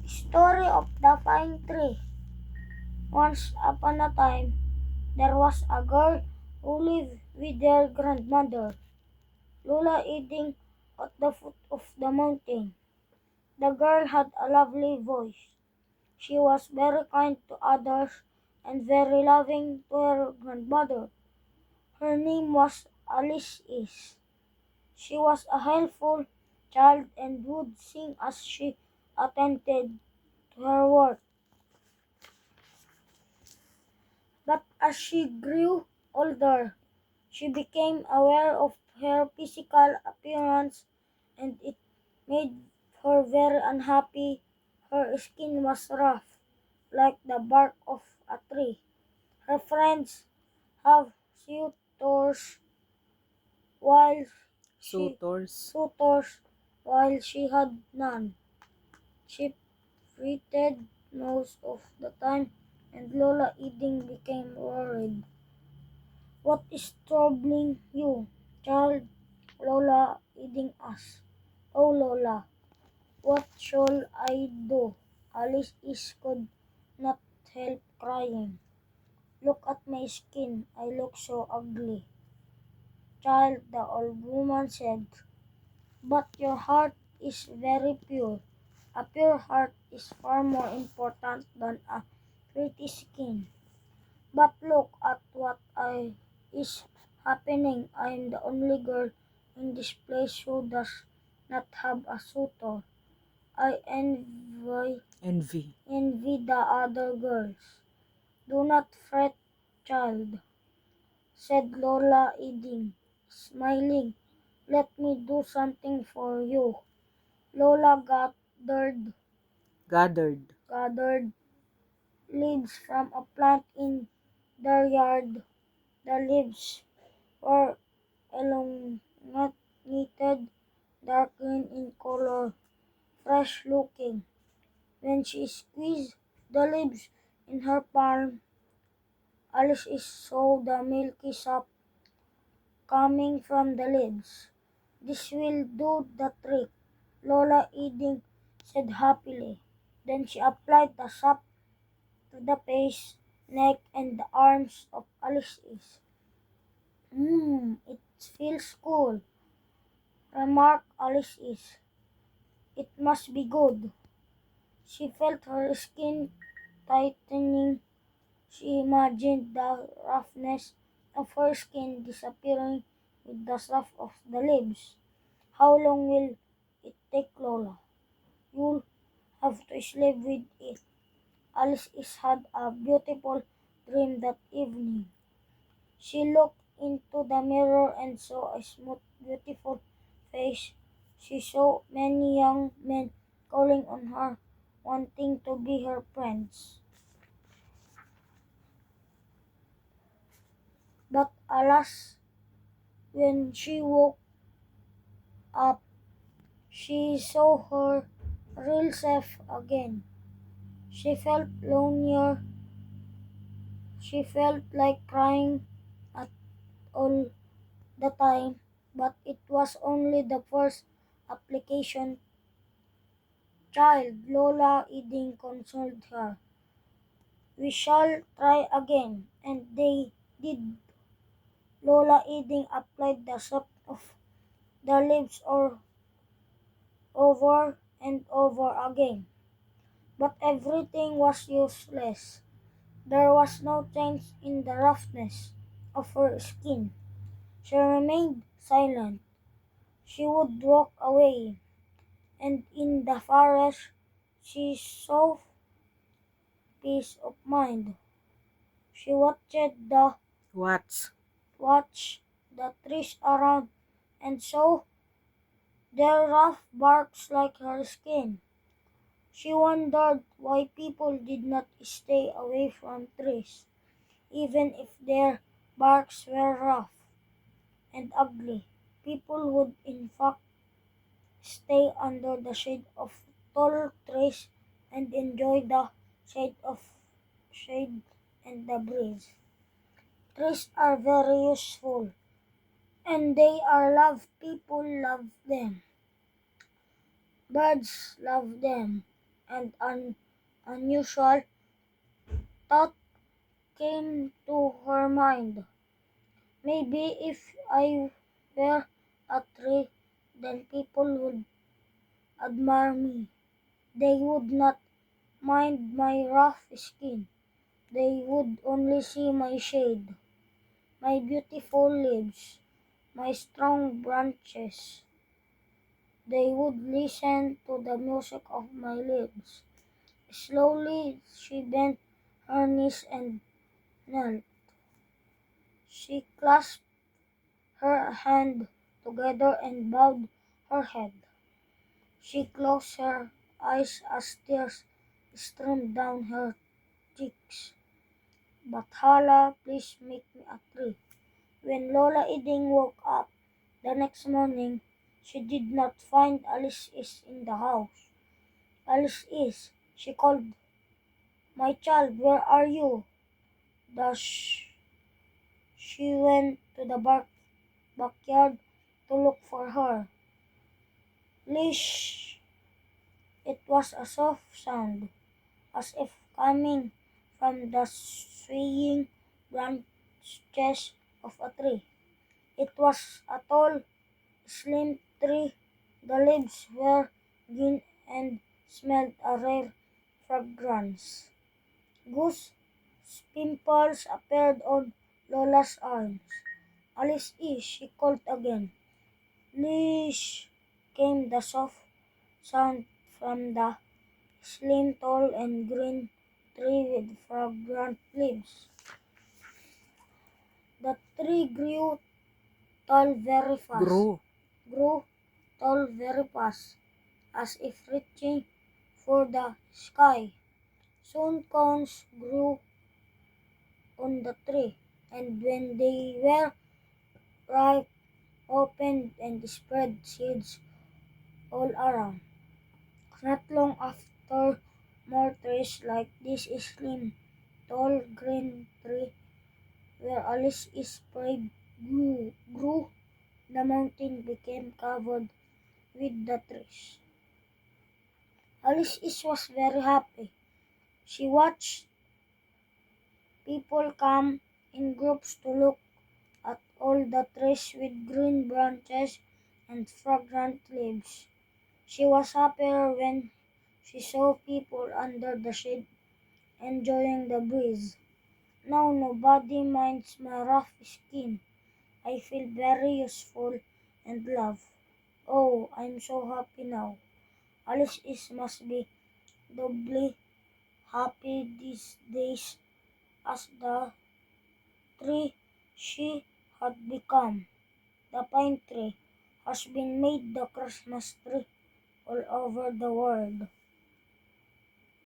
Story of the Pine Tree. Once upon a time, there was a girl who lived with their grandmother, Lola, eating at the foot of the mountain. The girl had a lovely voice. She was very kind to others and very loving to her grandmother. Her name was Alice. She was a helpful child and would sing as she attended to her work. But as she grew older, she became aware of her physical appearance and it made her very unhappy. Her skin was rough, like the bark of a tree. Her friends have while she Suitors. suitors while she had none. She fretted most of the time and Lola Edding became worried. What is troubling you, child? Lola Edding asked. Oh Lola, what shall I do? Could not help crying. Look at my skin, I look so ugly. Child, the old woman said, but your heart is very pure. A pure heart is far more important than a pretty skin. But look at is happening. I am the only girl in this place who does not have a suitor. I Envy. envy the other girls. Do not fret, child, said Lola Edding, smiling. Let me do something for you. Lola Gathered. gathered leaves from a plant in their yard. The leaves were elongated, dark green in color, fresh looking. When she squeezed the leaves in her palm, Alice saw the milky sap coming from the leaves. This will do the trick, Lola Edding said happily. Then she applied the sap to the face, neck, and the arms of Alice. It feels cool, remarked Alice. It must be good. She felt her skin tightening. She imagined the roughness of her skin disappearing with the sap of the leaves. How long will it take, Lola? You'll have to sleep with it. Alice had a beautiful dream that evening. She looked into the mirror and saw a smooth, beautiful face. She saw many young men calling on her, wanting to be her friends. But alas, when she woke up, she saw her real self again. She felt lonelier. She felt like crying at all the time, but it was only the first application. Child, Lola Edding consoled her. We shall try again. And they did. Lola Edding applied the sap of the leaves over and over again. But everything was useless. There was no change in the roughness of her skin. She remained silent. She would walk away, and in the forest she saw peace of mind. She What's watched the trees around and saw their rough barks like her skin. She wondered why people did not stay away from trees, even if their barks were rough and ugly. People would in fact stay under the shade of tall trees and enjoy the shade of shade and the breeze. Trees are very useful and they are loved. People love them. Birds love them. and an unusual thought came to her mind. Maybe if I were a tree, then people would admire me. They would not mind my rough skin. They would only see my shade, my beautiful leaves, my strong branches. They would listen to the music of my leaves. Slowly she bent her knees and knelt. She clasped her hands together and bowed her head. She closed her eyes as tears streamed down her cheeks. But Hala, please make me a tree. When Lola Iding woke up the next morning, she did not find Alice is in the house. Alice is, she called. My child, where are you? Thus she went to the backyard to look for her. Lish! It was a soft sound, as if coming from the swaying branches of a tree. It was a tall, slim tree. The leaves were green and smelled a rare fragrance. Goose pimples appeared on Lola's arms. Alice is, she called again. Lish! Came the soft sound from the slim, tall, and green tree with fragrant leaves. The tree tall very fast. Grew tall very fast, as if reaching for the sky. Soon cones grew on the tree, and when they were ripe, opened and spread seeds all around. Not long after, more trees like this slim, tall green tree where Alice is pride grew. The mountain became covered with the trees. Alice was very happy. She watched people come in groups to look at all the trees with green branches and fragrant leaves. She was happier when she saw people under the shade enjoying the breeze. Now nobody minds my rough skin. I feel very useful and loved. Oh, I'm so happy now. Must be doubly happy these days as the tree she had become. The pine tree has been made the Christmas tree all over the world.